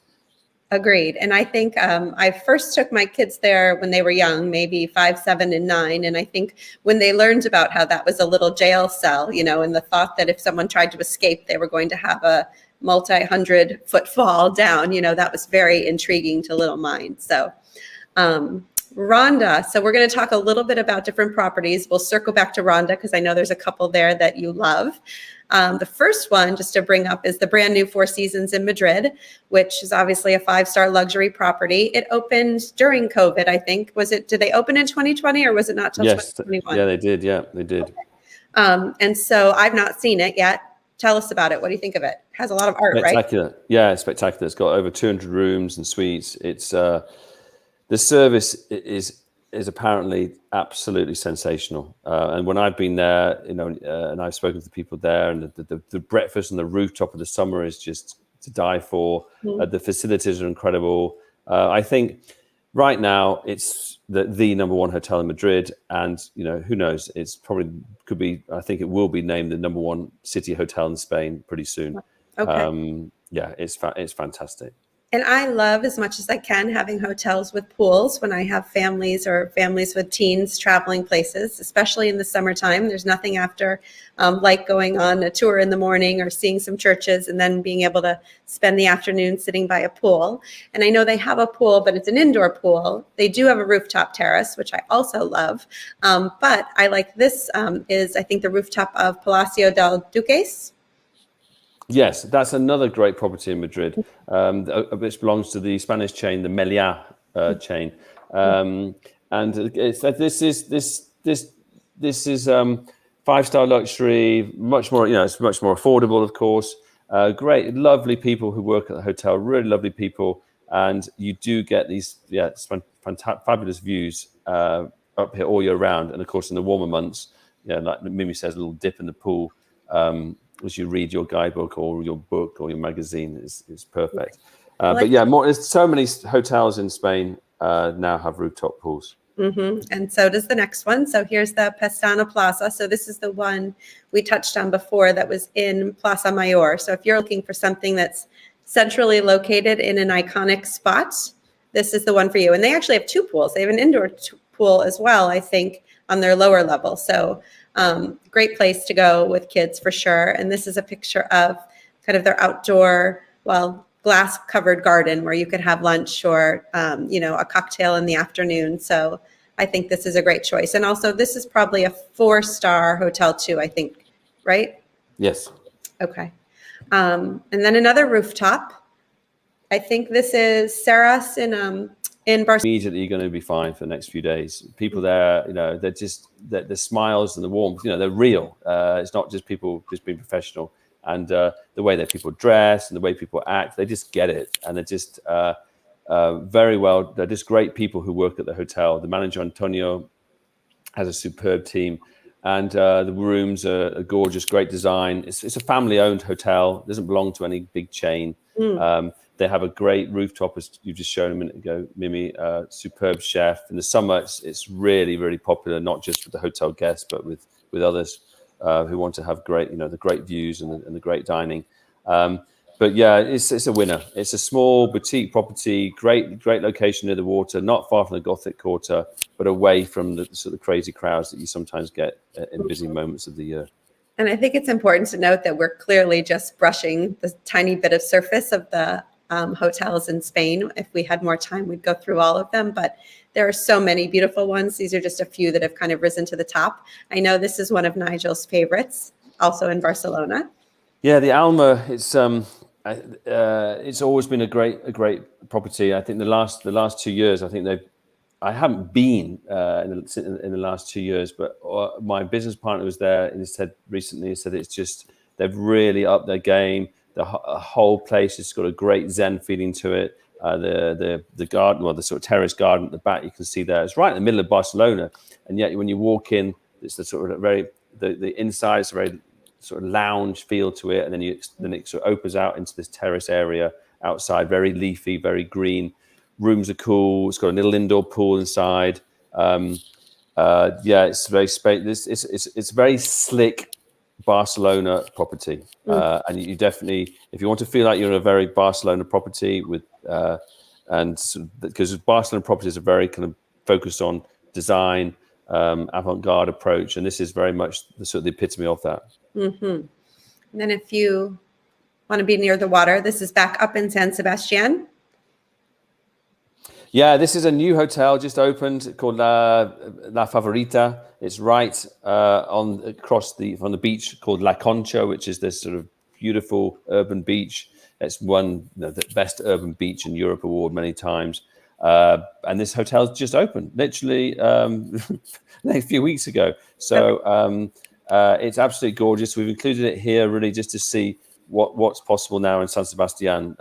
agreed. And I think I first took my kids there when they were young, maybe 5, 7, and 9. And I think when they learned about how that was a little jail cell, and the thought that if someone tried to escape, they were going to have a multi-100-foot fall down, that was very intriguing to little minds. So Ronda. So we're going to talk a little bit about different properties. We'll circle back to Ronda because I know there's a couple there that you love. The first one, just to bring up, is the brand new Four Seasons in Madrid, which is obviously a 5-star luxury property. It opened during COVID, I think. Did they open in 2020 or was it not till 2021? Yeah, they did. Yeah, they did. Okay. And so I've not seen it yet. Tell us about it. What do you think of it? It has a lot of art, Spectacular. right? Yeah, it's spectacular. It's got over 200 rooms and suites. It's the service is apparently absolutely sensational. And when I've been there, and I've spoken to the people there, and the breakfast on the rooftop of the summer is just to die for. The facilities are incredible. I think right now it's the number one hotel in Madrid, and who knows? It's probably could be. I think it will be named the number one city hotel in Spain pretty soon. Okay. Yeah, it's fantastic. And I love, as much as I can, having hotels with pools when I have families or families with teens traveling places, especially in the summertime. There's nothing after like going on a tour in the morning or seeing some churches and then being able to spend the afternoon sitting by a pool. And I know they have a pool, but it's an indoor pool. They do have a rooftop terrace, which I also love. But I like this is, I think, the rooftop of Palacio del Duques. Yes, that's another great property in Madrid, which belongs to the Spanish chain, the Meliá chain, and this is 5-star luxury, much more. It's much more affordable, of course. Great, lovely people who work at the hotel, really lovely people, and you do get these fabulous views up here all year round. And of course, in the warmer months, like Mimi says, a little dip in the pool. As you read your guidebook or your book or your magazine is perfect. But yeah, there's so many hotels in Spain now have rooftop pools. And so does the next one. So here's the Pestana Plaza. So this is the one we touched on before that was in Plaza Mayor. So if you're looking for something that's centrally located in an iconic spot, this is the one for you. And they actually have 2 pools. They have an indoor pool as well, I think, on their lower level. So great place to go with kids for sure. And this is a picture of kind of their outdoor, glass covered garden where you could have lunch or, a cocktail in the afternoon. So I think this is a great choice. And also this is probably a 4-star hotel too, I think, right? Yes. Okay. And then another rooftop. I think this is Saras in Barcelona. Immediately you're going to be fine for the next few days. People there, they're just the smiles and the warmth, they're real. It's not just people just being professional, and the way that people dress and the way people act, they just get it, and they're just very well. They're just great people who work at the hotel. The manager Antonio has a superb team, and the rooms are gorgeous, great design. It's a family-owned hotel. It doesn't belong to any big chain. They have a great rooftop, as you've just shown a minute ago, Mimi. Superb chef. In the summer, it's really, really popular, not just with the hotel guests, but with others who want to have great, the great views and the great dining. But yeah, it's a winner. It's a small boutique property, great location near the water, not far from the Gothic Quarter, but away from the sort of crazy crowds that you sometimes get in busy moments of the year. And I think it's important to note that we're clearly just brushing the tiny bit of surface of the hotels in Spain. If we had more time, we'd go through all of them, but there are so many beautiful ones. These are just a few that have kind of risen to the top. I know this is one of Nigel's favorites, also in Barcelona. Yeah, the Alma. It's always been a great property. I think the last 2 years, I think I haven't been in the last 2 years, but my business partner was there and he said recently, it's just they've really upped their game. The whole place has got a great Zen feeling to it. The garden, well, the sort of terrace garden at the back, you can see there. It's right in the middle of Barcelona, and yet when you walk in, it's the sort of the inside is a very sort of lounge feel to it, and then it sort of opens out into this terrace area outside, very leafy, very green. Rooms are cool. It's got a little indoor pool inside. Yeah, it's very it's very slick Barcelona property, and you definitely, if you want to feel like you're in a very Barcelona property with, because Barcelona properties are very kind of focused on design, avant-garde approach, and this is very much the sort of the epitome of that. And then if you want to be near the water, this is back up in San Sebastian. Yeah, this is a new hotel just opened called La Favorita. It's right from the beach called La Concha, which is this sort of beautiful urban beach. It's won the best urban beach in Europe award many times. And this hotel's just opened, literally a few weeks ago. So it's absolutely gorgeous. We've included it here really just to see what's possible now in San Sebastian.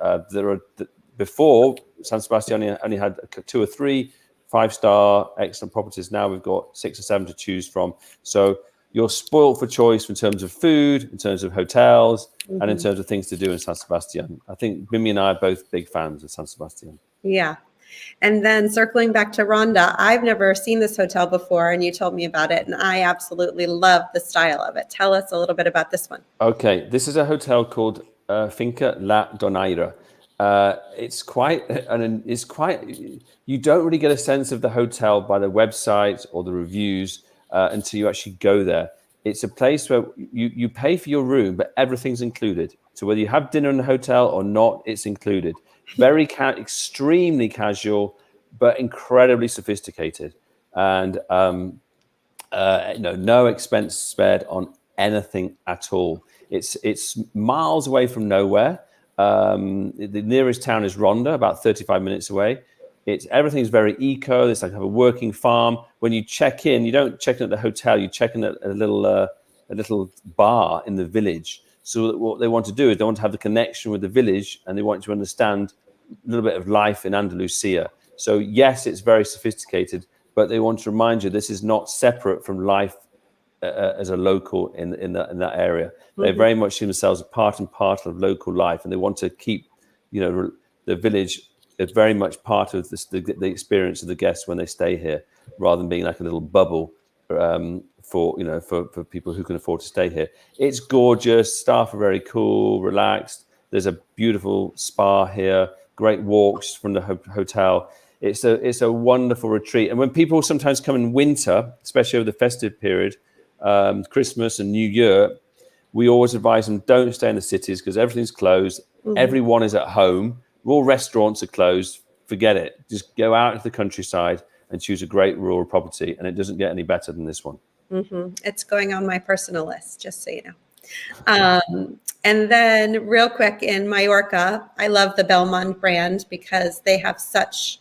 Before, San Sebastian only had 2 or 3 5-star excellent properties. Now we've got 6 or 7 to choose from. So you're spoiled for choice in terms of food, in terms of hotels, and in terms of things to do in San Sebastian. I think Mimi and I are both big fans of San Sebastian. Yeah. And then circling back to Ronda, I've never seen this hotel before, and you told me about it, and I absolutely love the style of it. Tell us a little bit about this one. Okay, this is a hotel called Finca La Donaira. It's quite, you don't really get a sense of the hotel by the website or the reviews until you actually go there. It's a place where you pay for your room, but everything's included. So whether you have dinner in the hotel or not, it's included. Very extremely casual, but incredibly sophisticated, and no expense spared on anything at all. It's miles away from nowhere. The nearest town is Ronda, about 35 minutes away. Everything's very eco. It's like a working farm. When you check in, you don't check in at the hotel. You check in at a little bar in the village. So what they want to do is they want to have the connection with the village, and they want to understand a little bit of life in Andalusia. So yes, it's very sophisticated, but they want to remind you this is not separate from life as a local in that area. They very much see themselves as part and parcel of local life, and they want to keep, the village very much part of the experience of the guests when they stay here, rather than being like a little bubble for people who can afford to stay here. It's gorgeous. Staff are very cool, relaxed. There's a beautiful spa here. Great walks from the hotel. It's a wonderful retreat. And when people sometimes come in winter, especially over the festive period, Christmas and New Year, we always advise them, don't stay in the cities because everything's closed. Everyone is at home. All restaurants are closed. Forget it. Just go out to the countryside and choose a great rural property, and it doesn't get any better than this one. It's going on my personal list, just so you know. And then real quick, in Mallorca, I love the Belmont brand because they have such,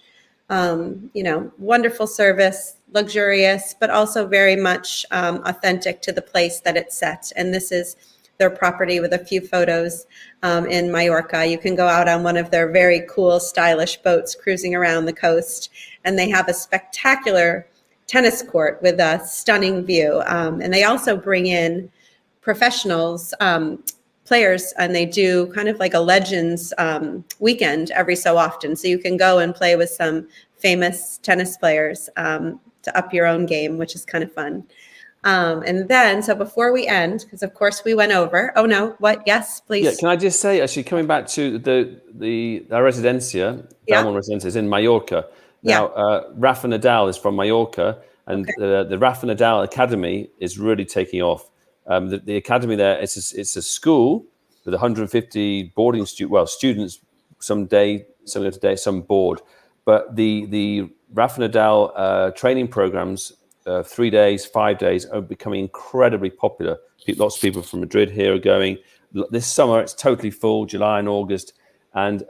wonderful service, luxurious, but also very much authentic to the place that it's set. And this is their property with a few photos in Mallorca. You can go out on one of their very cool, stylish boats cruising around the coast, and they have a spectacular tennis court with a stunning view. And they also bring in professionals, players, and they do kind of like a Legends weekend every so often. So you can go and play with some famous tennis players to up your own game, which is kind of fun. And then, so before we end, because of course we went over. Oh no, what? Yes, please. Yeah, can I just say, actually, coming back to our Residencia, Belmont Residencia is in Mallorca. Now, Rafa Nadal is from Mallorca, and the Rafa Nadal Academy is really taking off. The academy there, it's a school with 150 boarding students. Some go today, some board. But the Rafa Nadal training programs, 3 days, 5 days, are becoming incredibly popular. Lots of people from Madrid here are going. This summer, it's totally full, July and August, and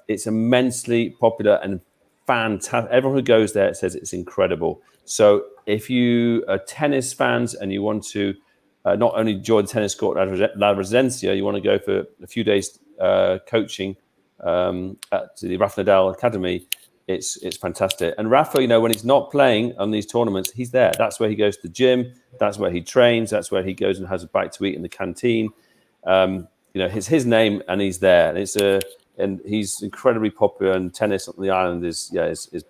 it's immensely popular and fantastic. Everyone who goes there says it's incredible. So if you are tennis fans and you want to not only enjoy the tennis court at La Residencia, you want to go for a few days coaching at the Rafa Nadal Academy, it's fantastic. And Rafa, when he's not playing on these tournaments, he's there. That's where he goes to the gym. That's where he trains. That's where he goes and has a bite to eat in the canteen. It's his name, and he's there. And he's incredibly popular, and tennis on the island is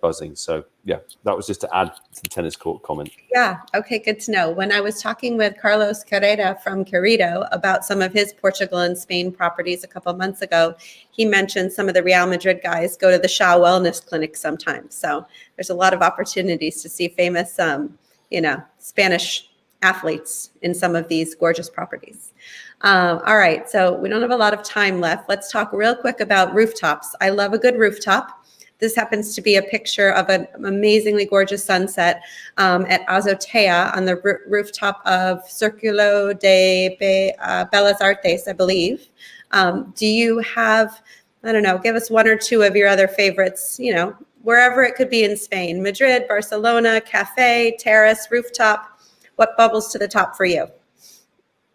buzzing. So that was just to add to the tennis court comment. Yeah. Okay. Good to know. When I was talking with Carlos Carrera from Querido about some of his Portugal and Spain properties a couple of months ago, he mentioned some of the Real Madrid guys go to the Shaw Wellness Clinic sometimes. So there's a lot of opportunities to see famous, Spanish athletes in some of these gorgeous properties. All right, so we don't have a lot of time left. Let's talk real quick about rooftops. I love a good rooftop. This happens to be a picture of an amazingly gorgeous sunset at Azotea on the rooftop of Círculo de Bellas Artes, I believe. Do you have, give us one or two of your other favorites, wherever it could be in Spain, Madrid, Barcelona, cafe, terrace, rooftop. What bubbles to the top for you?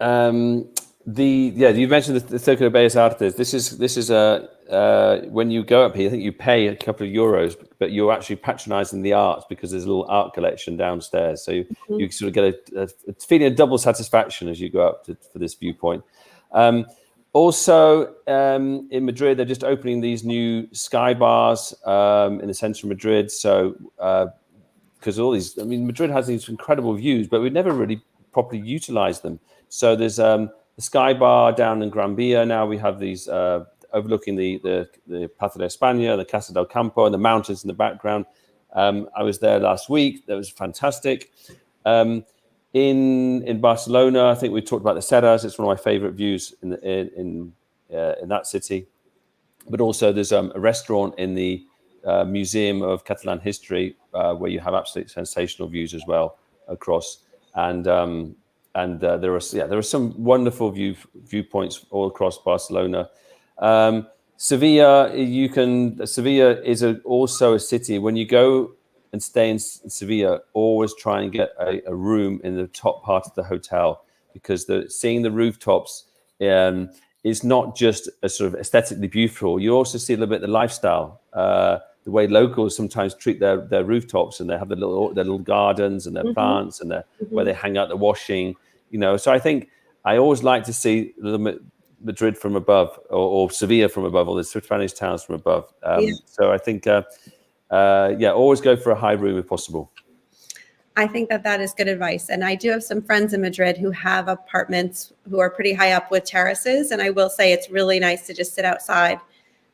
You mentioned the Círculo de Bellas Artes. This is when you go up here, I think you pay a couple of euros, but you're actually patronizing the arts because there's a little art collection downstairs. So you sort of get a feeling of double satisfaction as you go up for this viewpoint. Also, in Madrid, they're just opening these new sky bars in the center of Madrid. So because Madrid has these incredible views, but we've never really properly utilized them. So there's the Sky Bar down in Gran Via. Now we have these overlooking the Plaza de España, the Casa del Campo, and the mountains in the background. I was there last week. That was fantastic. In Barcelona, I think we talked about the Serras. It's one of my favorite views in that city. But also there's a restaurant in the Museum of Catalan History where you have absolutely sensational views as well across. And there are some wonderful viewpoints all across Barcelona. Sevilla is also a city. When you go and stay in Sevilla, always try and get a room in the top part of the hotel, because seeing the rooftops is not just a sort of aesthetically beautiful. You also see a little bit of the lifestyle, the way locals sometimes treat their rooftops, and they have their little gardens and their plants and where they hang out the washing. So I think I always like to see Madrid from above, or Sevilla from above, or the Spanish towns from above. So I think, always go for a high room if possible. I think that is good advice. And I do have some friends in Madrid who have apartments who are pretty high up with terraces. And I will say it's really nice to just sit outside,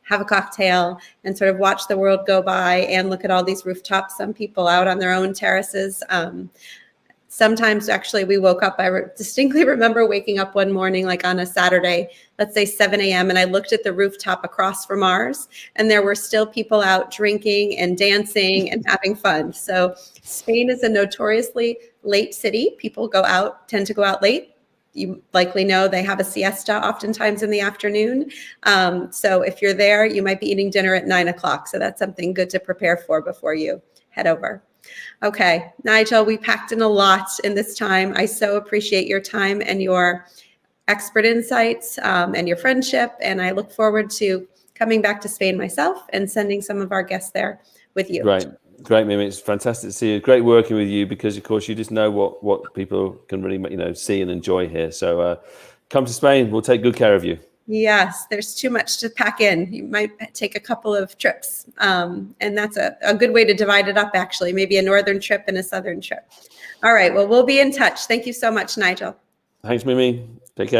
have a cocktail, and sort of watch the world go by and look at all these rooftops. Some people out on their own terraces. Sometimes actually we woke up, I distinctly remember waking up one morning, like on a Saturday, let's say 7 a.m. and I looked at the rooftop across from ours, and there were still people out drinking and dancing and having fun. So Spain is a notoriously late city. People tend to go out late. You likely know they have a siesta oftentimes in the afternoon. So if you're there, you might be eating dinner at 9 o'clock. So that's something good to prepare for before you head over. Okay, Nigel, we packed in a lot in this time. I so appreciate your time and your expert insights and your friendship. And I look forward to coming back to Spain myself and sending some of our guests there with you. Great, Mimi. It's fantastic to see you. Great working with you, because of course you just know what people can really see and enjoy here. So come to Spain. We'll take good care of you. Yes, there's too much to pack in. You might take a couple of trips. And that's a good way to divide it up, actually. Maybe a northern trip and a southern trip. All right. Well, we'll be in touch. Thank you so much, Nigel. Thanks, Mimi. Take care.